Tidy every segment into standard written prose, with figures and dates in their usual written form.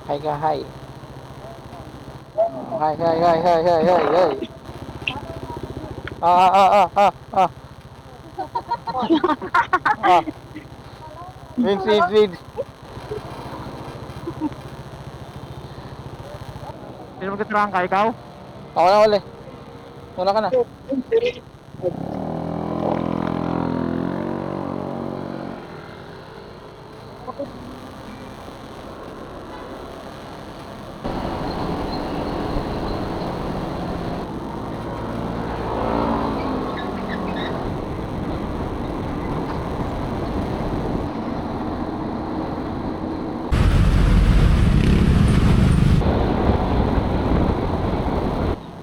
Hi ka, hi. Hi, hi, hi, hi, hi, hi, hi. Ah, ah, ah, ah, ah. Ah. Vince, Vince, Vince. Sino magkatrangka? Ikaw? Ako na uli. Una ka na.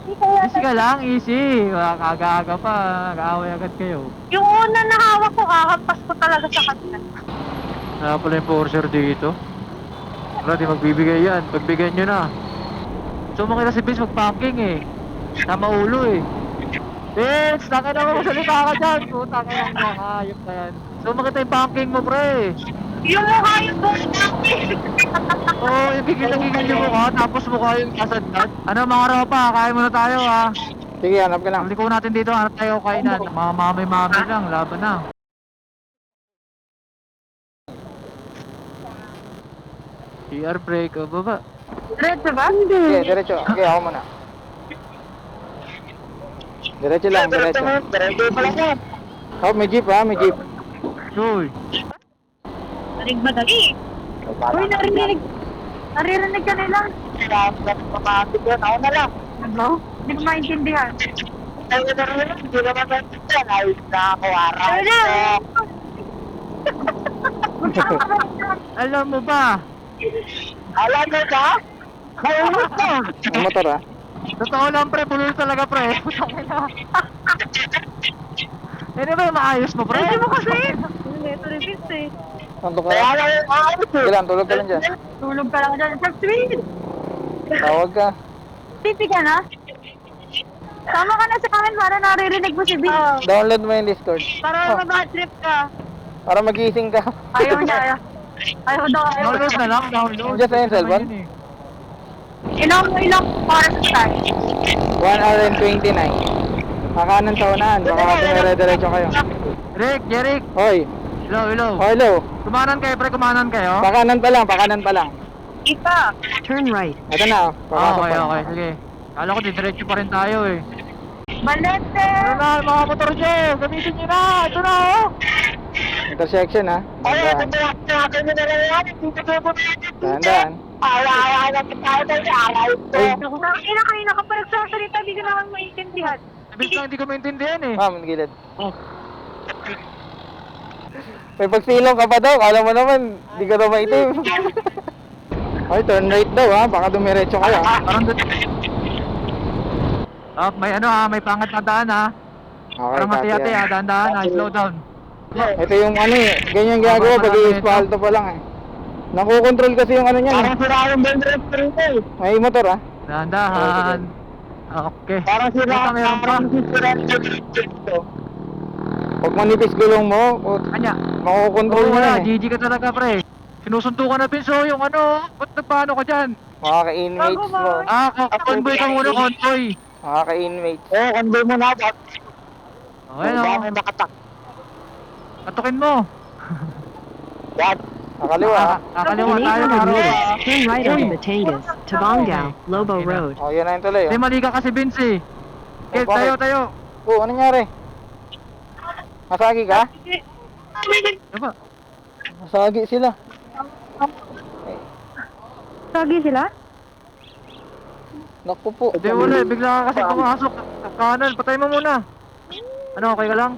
Easy ka lang, easy. Kaga-aga pa, nag-aaway agad kayo. Yung una na hawak ko, kakampas ko talaga sa kanya. Wala pala yung forcer dito. Wala, di magbibigay yan. Pagbigyan nyo na. Sumakit na si Vince mag-packing eh. Tama ulo eh. Vince, takin na mo, salita ka dyan. Puta ka lang mo, hayop na yan. Sumakit na yung packing mo, pre. Yung mukha yung buhay natin. Oo, oh, ibigil-nagigil yung mukha, tapos mukha yung kasadnad. Ano mga ropa, kain muna tayo ha. Sige, hanap ka lang. Paliko natin dito, hanap tayo kainan. Mga mami-mami lang, laban na. CR break, o baba. Diretso ba? Sige, diretso. Okay, ako muna. Diretso lang, diretso. Diretso pala yan. Oh, may jeep ha, may jeep. Uy, Dalig ba dali? Uy, narinig. Naririnig ka nila. Mamapit yun, ako na lang. Ano? Hindi ko maintindihan. Ay, narinig, hindi naman maintindihan. Ayos na ako, araw. alam mo ba? Alam mo ba? Maulot na. Ang motor ha. Totoo lang pre, bulol talaga pre. Putang ina. Ano ba yung maayos mo pre? Pwede mo kasi. Hindi, ito rin eh. Santo ka. Sige lang, tulog ka lang dyan. Tulog ka lang dyan sa street. Tawag ka. Titi ka na? Sama ka na sa amin para naririnig mo si B. Download mo yung Discord. Para Oh, mabad trip ka. para magising ka. Ayaw niya, ayaw. Ayaw daw, ayaw. Download na lang, download. Just ayun, cellphone? Yun eh. Ilang oras start? 1 hour and 29. Kakanan sa unahan, baka dumire-diretso kayo. Rick, Jeric. Hoy, Hello, hello. oh, hello. Kumanan kayo pre, kumanan kayo? Pakanan pa lang, pakanan pa lang. Isa. Turn right. Ito na, oh. Papasok Okay, pa. okay, sige. Kala ko didiretso pa rin tayo eh. Malete! Ano na, mga motor nyo, gamitin nyo na. Ito na oh. Intersection ha. Ay, Dahan. natin mo na lang yan. Dito ko po. Dahan. Awa-awa na tayo sa aral ko. Uy. Nakina kanina ka pa nagsasalita, di ko naman maintindihan. Sabi lang, hindi ko maintindihan eh. Ma'am, gilid. May pagsilong ka pa daw, kala mo naman, di ka daw maitim. Ay, turn right daw ha, baka dumiretso kayo ha. Parang doon. Ah, may ano ha, may pangat na daan ha. Okay, Parang copy mati-ate ha, yan. dahan-dahan ha, slow down. Ito yung ano eh, ganyan ginagawa pag i-espalto pa lang eh. Nakukontrol kasi yung ano niyan eh. Parang sira yung bandrep ko rin eh. May motor ha. Dahan-dahan. Okay. Parang sira, Puta, meron pa. parang sira yung bandrep ko. Pag manipis gulong mo, Kanya. makukontrol Oo, mo wala, yan eh. GG ka talaga pre. Sinusuntukan na Pinso yung ano, ba't nagpaano ka dyan? Makaka-inmates mo. Ah, convoy ka muna, convoy. Makaka-inmates. Eh, convoy mo na ba? Okay no, May makatak. katukin mo. Yan. Nakaliwa ha. Kakaliwa In tayo 800 maro. meters, turn right onto Batangas, Tabangao, Lobo Okay na. Road. Oh, yun na yung tuloy Hindi oh. mali ka kasi Vince eh. Okay, bakit? tayo, tayo. Oh, ano nangyari? Masagi ka? Ano ba? Masagi sila. Sagi sila? Naku po. Hindi wala, bigla ka kasi pumasok. Kanan, patay mo muna. Ano, okay ka lang?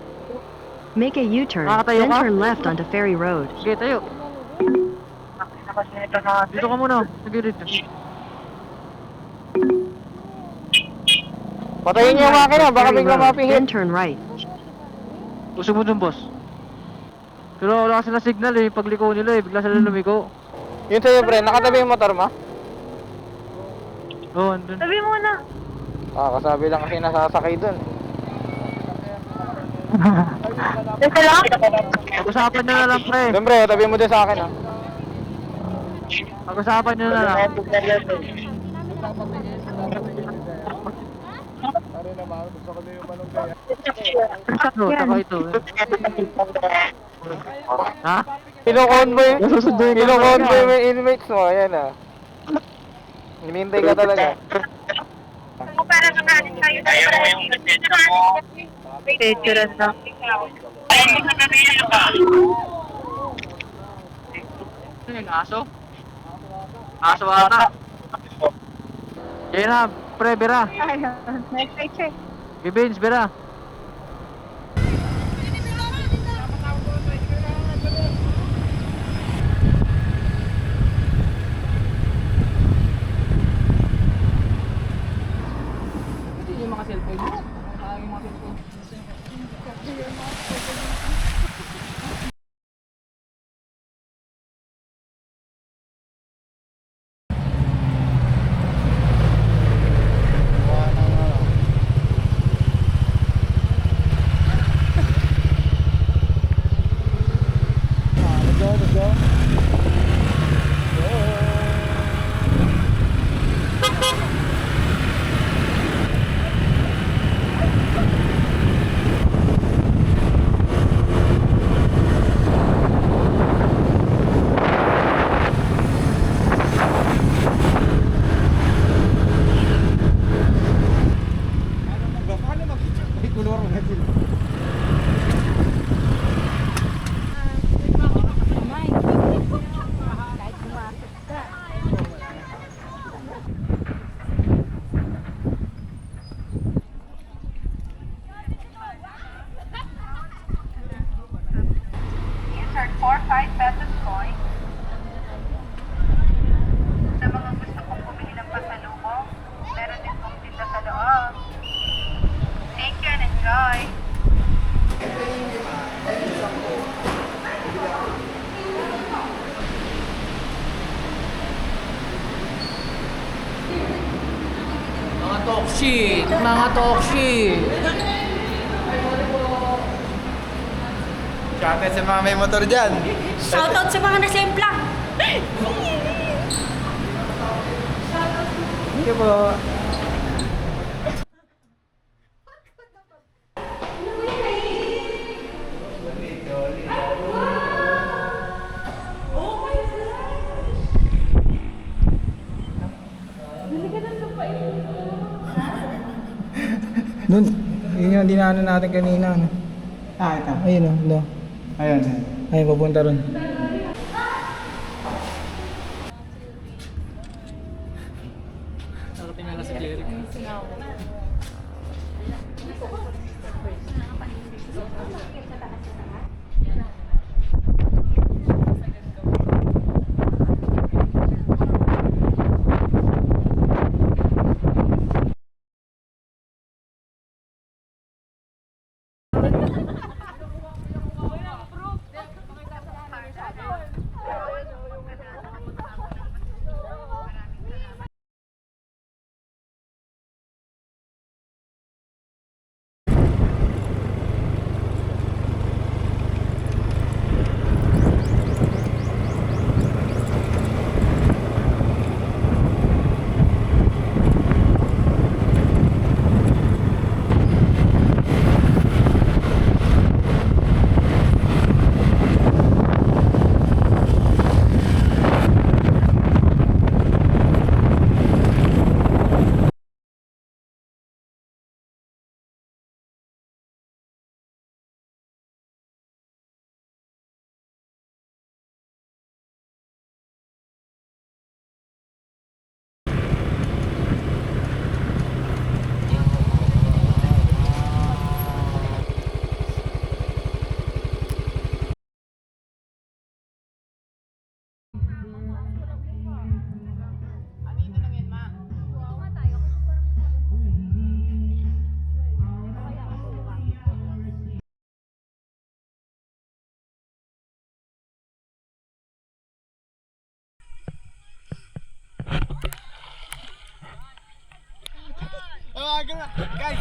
Make a U-turn, Nakatayo then ka? turn left onto Ferry Road. Sige, tayo. Dito ka muna. Sige, dito. Patayin niyo yung makina, baka Ferry bigla Road, mapihit. then turn right. Gusto mo dun, boss. Pero wala kasi na signal eh. Pagliko nila eh, bigla sila lumiko. Yun sa'yo, pre, nakatabi yung motor mo? Oo, andun. Sabi mo na. Ah, kasabi lang kasi nasasakay dun. Teka lang. Pag-usapan nyo na lang, pre. Doon, pre, tabi mo dun sa akin, ha. Pag-usapan nyo na lang. Ano, saka ito. Ha? Kino-convoy Susunduin ka kino-convoy talaga. mo yung inmates mo, ayan ah. Hinihintay ka talaga. Para makain tayo picture na. Ano yung aso? Aso ata. Yan na, pre, bira. Ayun, next picture. Gibins, bira. Insert 4-5 pesos coin. Sa mga gusto kong bumili ng pasalubong, meron din pong tinda sa loob. Thank you and enjoy! Mga talk shit! Mga talk shit! Shoutout sa mga may motor dyan. Shoutout sa mga nasempla! Thank you po. Doon, yun yung dinaanan natin kanina. Ano? Ito. Ayun o, no. Ayun. Ayun, papunta ron. Nakatingala na si Jerry. Guys,